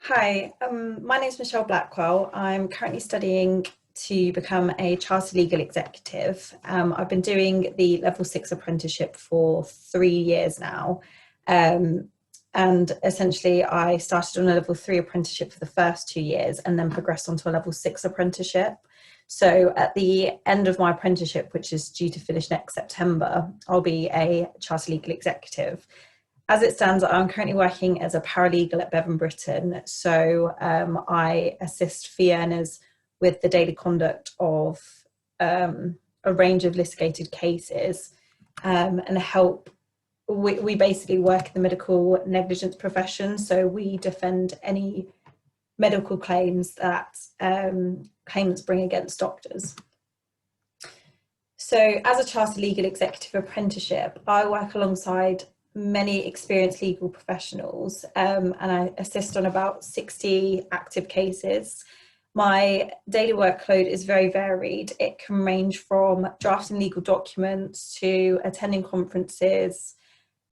Hi, my name is Michelle Blackwell. I'm currently studying to become a chartered legal executive. I've been doing the level 6 apprenticeship for 3 years now. Um, and essentially, I started on a level 3 apprenticeship for the first 2 years and then progressed onto a level 6 apprenticeship. So at the end of my apprenticeship, which is due to finish next September, I'll be a chartered legal executive. As it stands, I'm currently working as a paralegal at Bevan Britton. So I assist fee earners with the daily conduct of a range of litigated cases and help. We basically work in the medical negligence profession. So we defend any medical claims that claimants bring against doctors. So as a chartered legal executive apprenticeship, I work alongside many experienced legal professionals and I assist on about 60 active cases. My daily workload is very varied. It can range from drafting legal documents to attending conferences,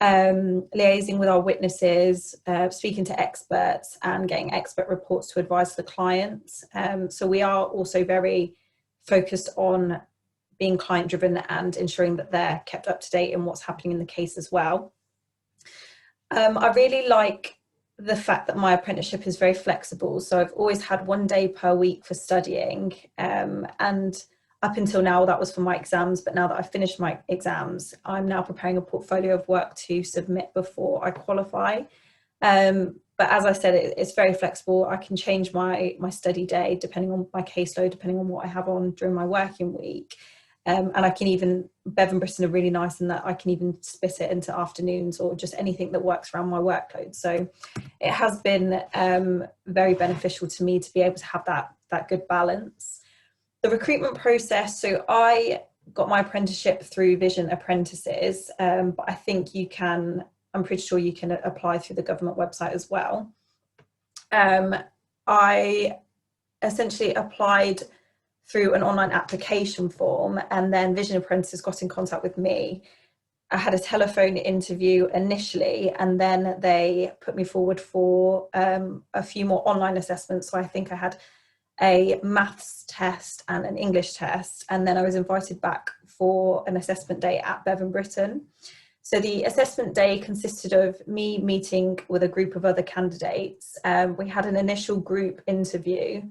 liaising with our witnesses, speaking to experts and getting expert reports to advise the clients. So we are also very focused on being client driven and ensuring that they're kept up to date in what's happening in the case as well. I really like the fact that my apprenticeship is very flexible. So I've always had 1 day per week for studying. And up until now, that was for my exams. But now that I've finished my exams, I'm now preparing a portfolio of work to submit before I qualify. But as I said, it's very flexible. I can change my study day depending on my caseload, depending on what I have on during my working week. And I can even, Bevan Britton are really nice in that I can even split it into afternoons or just anything that works around my workload. So it has been very beneficial to me to be able to have that good balance. The recruitment process, so I got my apprenticeship through Vision Apprentices, but I think I'm pretty sure you can apply through the government website as well. I essentially applied through an online application form, and then Vision Apprentices got in contact with me. I had a telephone interview initially, and then they put me forward for a few more online assessments. So I think I had a maths test and an English test, and then I was invited back for an assessment day at Bevan Britton. So the assessment day consisted of me meeting with a group of other candidates. We had an initial group interview.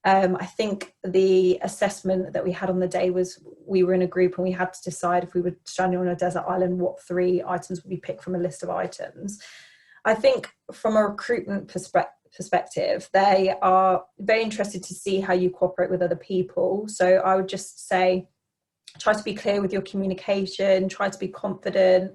I think the assessment that we had on the day was we were in a group and we had to decide if we were stranded on a desert island, what 3 items would be picked from a list of items. I think from a recruitment perspective, they are very interested to see how you cooperate with other people. So I would just say, try to be clear with your communication, try to be confident,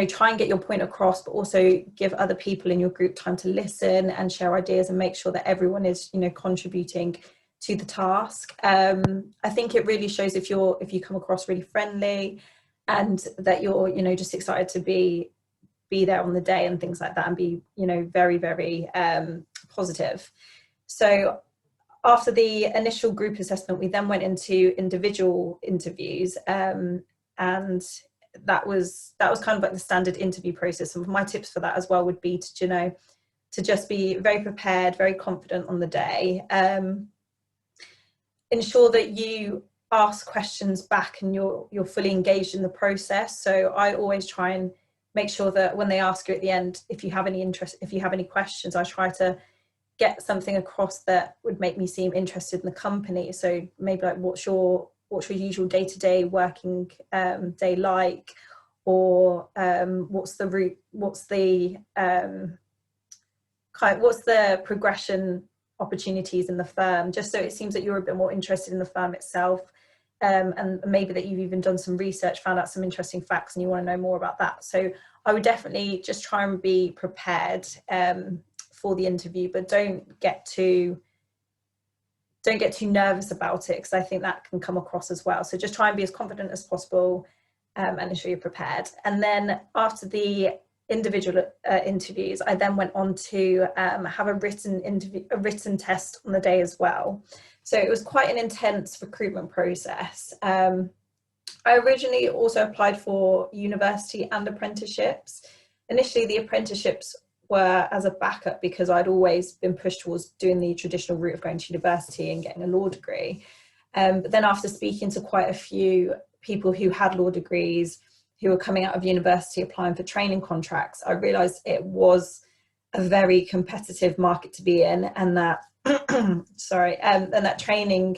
try and get your point across, but also give other people in your group time to listen and share ideas and make sure that everyone is, contributing to the task. I think it really shows if you come across really friendly and that you're, just excited to be there on the day and things like that and be, very, very positive. So after the initial group assessment, we then went into individual interviews, and that was kind of like the standard interview process. And my tips for that as well would be to just be very prepared, very confident on the day. Ensure that you ask questions back and you're fully engaged in the process. So I always try and make sure that when they ask you at the end, if you have any questions, I try to get something across that would make me seem interested in the company. So maybe like, what's your usual day-to-day working day like, or what's the progression opportunities in the firm, just so it seems that you're a bit more interested in the firm itself, and maybe that you've even done some research, found out some interesting facts and you want to know more about that. So I would definitely just try and be prepared for the interview, but don't get too nervous about it, because I think that can come across as well. So just try and be as confident as possible and ensure you're prepared. And then after the individual interviews, I then went on to have a written test on the day as well. So it was quite an intense recruitment process. I originally also applied for university and apprenticeships. Initially, the apprenticeships were as a backup because I'd always been pushed towards doing the traditional route of going to university and getting a law degree. But then after speaking to quite a few people who had law degrees, who were coming out of university applying for training contracts, I realised it was a very competitive market to be in, and that and that training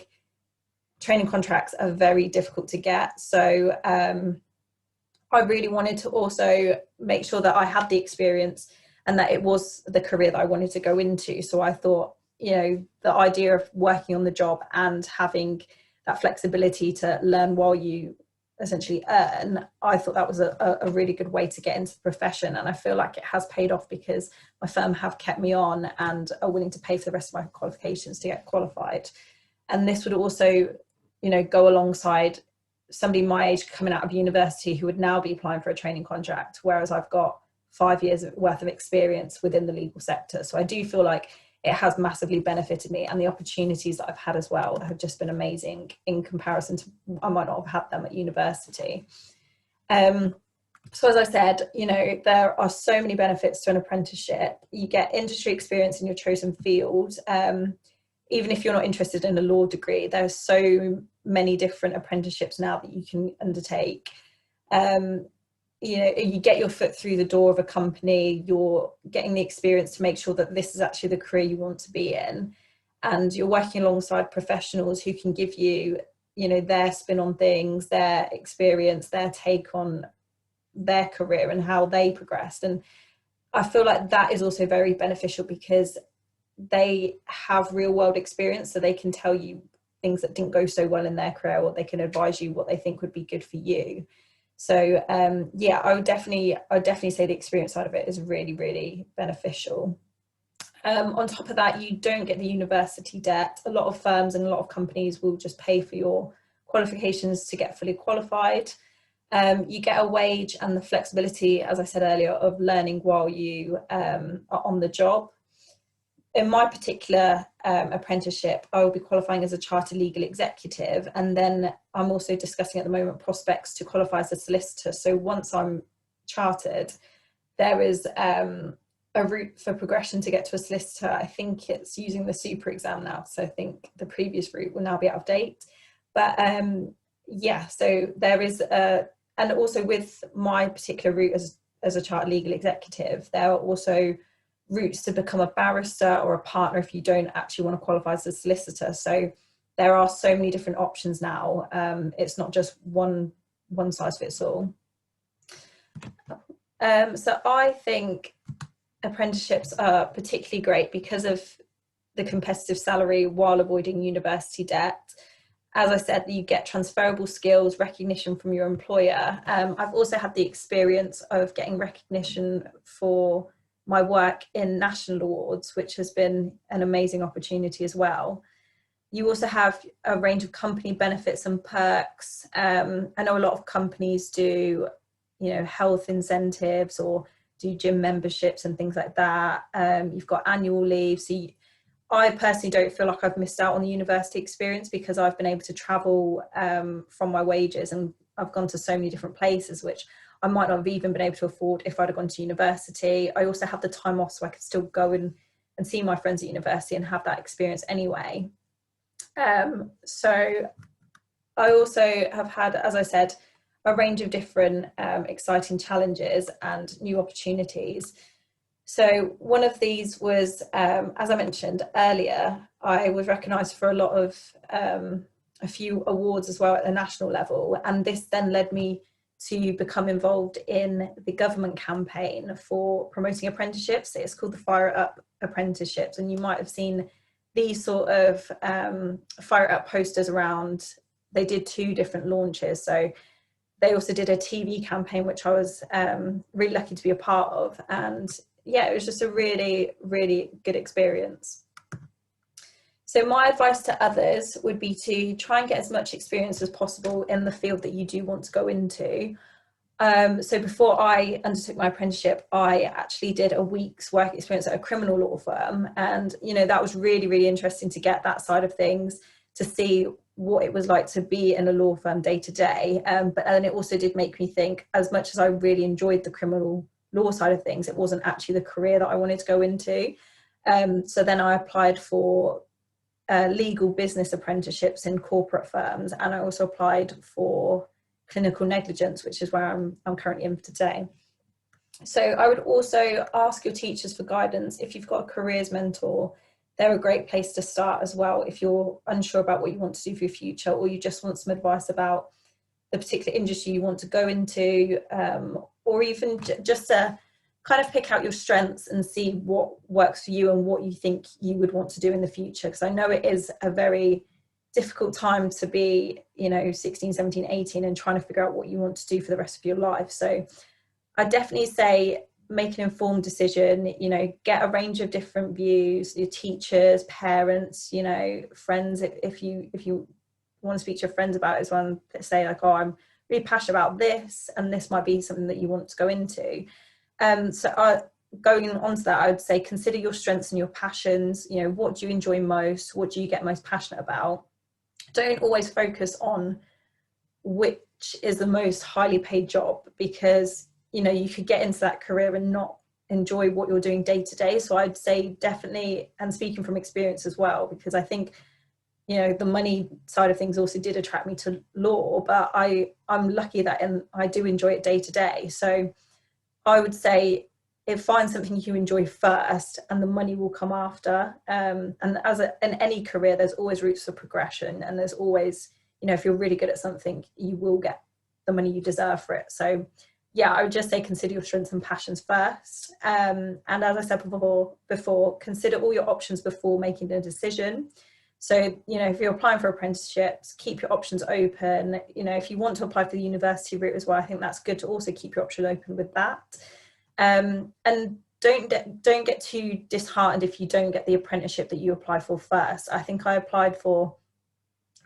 contracts are very difficult to get. So I really wanted to also make sure that I had the experience and that it was the career that I wanted to go into. So I thought, you know, the idea of working on the job and having that flexibility to learn while you essentially earn, I thought that was a really good way to get into the profession. And I feel like it has paid off because my firm have kept me on and are willing to pay for the rest of my qualifications to get qualified. And this would also, you know, go alongside somebody my age coming out of university who would now be applying for a training contract, whereas I've got 5 years worth of experience within the legal sector. So I do feel like it has massively benefited me, and the opportunities that I've had as well have just been amazing in comparison to I might not have had them at university. So as I said, you know, there are so many benefits to an apprenticeship. You get industry experience in your chosen field. Even if you're not interested in a law degree, there's so many different apprenticeships now that you can undertake. You know, you get your foot through the door of a company, you're getting the experience to make sure that this is actually the career you want to be in, and you're working alongside professionals who can give you, you know, their spin on things, their experience, their take on their career and how they progressed. And I feel like that is also very beneficial because they have real world experience, so they can tell you things that didn't go so well in their career, or they can advise you what they think would be good for you. So yeah, I would definitely say the experience side of it is really, really beneficial. On top of that, you don't get the university debt. A lot of firms and a lot of companies will just pay for your qualifications to get fully qualified. You get a wage and the flexibility, as I said earlier, of learning while you are on the job. In my particular apprenticeship, I will be qualifying as a chartered legal executive, and then I'm also discussing at the moment prospects to qualify as a solicitor. So once I'm chartered, there is a route for progression to get to a solicitor. I think it's using the super exam now, so I think the previous route will now be out of date. But yeah, so there is and also with my particular route as a chartered legal executive, there are also routes to become a barrister or a partner if you don't actually want to qualify as a solicitor. So there are so many different options now. It's not just one size fits all. So I think apprenticeships are particularly great because of the competitive salary while avoiding university debt. As I said, you get transferable skills, recognition from your employer. I've also had the experience of getting recognition for my work in national awards, which has been an amazing opportunity as well. You also have a range of company benefits and perks. I know a lot of companies do, you know, health incentives or do gym memberships and things like that. You've got annual leave. So I personally don't feel like I've missed out on the university experience because I've been able to travel from my wages, and I've gone to so many different places, which I might not have even been able to afford if I'd have gone to university. I also have the time off so I could still go and see my friends at university and have that experience anyway. So I also have had, as I said, a range of different exciting challenges and new opportunities. So one of these was, as I mentioned earlier, I was recognised for a lot of a few awards as well at the national level, and this then led me to become involved in the government campaign for promoting apprenticeships. It's called the Fire Up Apprenticeships, and you might have seen these sort of Fire Up posters around. They did 2 different launches, so they also did a TV campaign, which I was really lucky to be a part of, and yeah, it was just a really, really good experience. So my advice to others would be to try and get as much experience as possible in the field that you do want to go into. So before I undertook my apprenticeship, I actually did a week's work experience at a criminal law firm. And, you know, that was really, really interesting to get that side of things, to see what it was like to be in a law firm day to day. But then it also did make me think, as much as I really enjoyed the criminal law side of things, it wasn't actually the career that I wanted to go into. So then I applied for legal business apprenticeships in corporate firms, and I also applied for clinical negligence, which is where I'm currently in today. So I would also ask your teachers for guidance. If you've got a careers mentor, they're a great place to start as well if you're unsure about what you want to do for your future, or you just want some advice about the particular industry you want to go into, or even just to kind of pick out your strengths and see what works for you and what you think you would want to do in the future. Because I know it is a very difficult time to be, 16, 17, 18 and trying to figure out what you want to do for the rest of your life. So I definitely say make an informed decision, get a range of different views, your teachers, parents, friends. If you want to speak to your friends about it as well, that say like, oh, I'm really passionate about this and this might be something that you want to go into. Going on to that, I would say consider your strengths and your passions. What do you enjoy most? What do you get most passionate about? Don't always focus on which is the most highly paid job, because you could get into that career and not enjoy what you're doing day to day. So I'd say definitely, and speaking from experience as well, because I think the money side of things also did attract me to law, but I'm lucky that I do enjoy it day to day. So I would say find something you enjoy first and the money will come after. And in any career, there's always routes for progression, and there's always, if you're really good at something, you will get the money you deserve for it. So yeah, I would just say consider your strengths and passions first. And as I said before, consider all your options before making a decision. So, if you're applying for apprenticeships, keep your options open. If you want to apply for the university route as well, I think that's good to also keep your option open with that. And don't get too disheartened if you don't get the apprenticeship that you applied for first. I think I applied for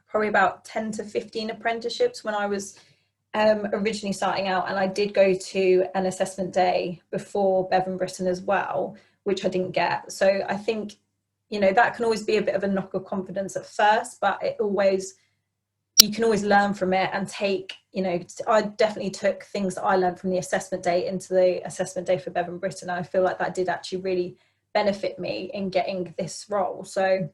probably about 10 to 15 apprenticeships when I was originally starting out, and I did go to an assessment day before Bevan Britain as well, which I didn't get. So I think that can always be a bit of a knock of confidence at first, but you can always learn from it and take, I definitely took things that I learned from the assessment day into the assessment day for Bevan Britain. I feel like that did actually really benefit me in getting this role. So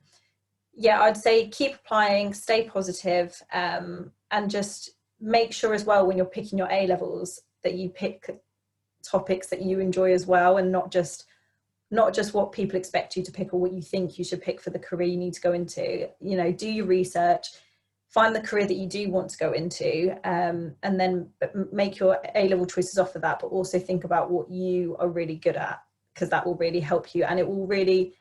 yeah, I'd say keep applying, stay positive, and just make sure as well when you're picking your A levels that you pick topics that you enjoy as well, and not just what people expect you to pick or what you think you should pick for the career you need to go into. Do your research, find the career that you do want to go into, and then make your A-level choices off of that, but also think about what you are really good at, because that will really help you, and it will really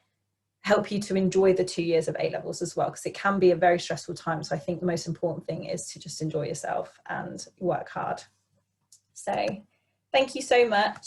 help you to enjoy the 2 years of A-levels as well, because it can be a very stressful time. So I think the most important thing is to just enjoy yourself and work hard. So thank you so much.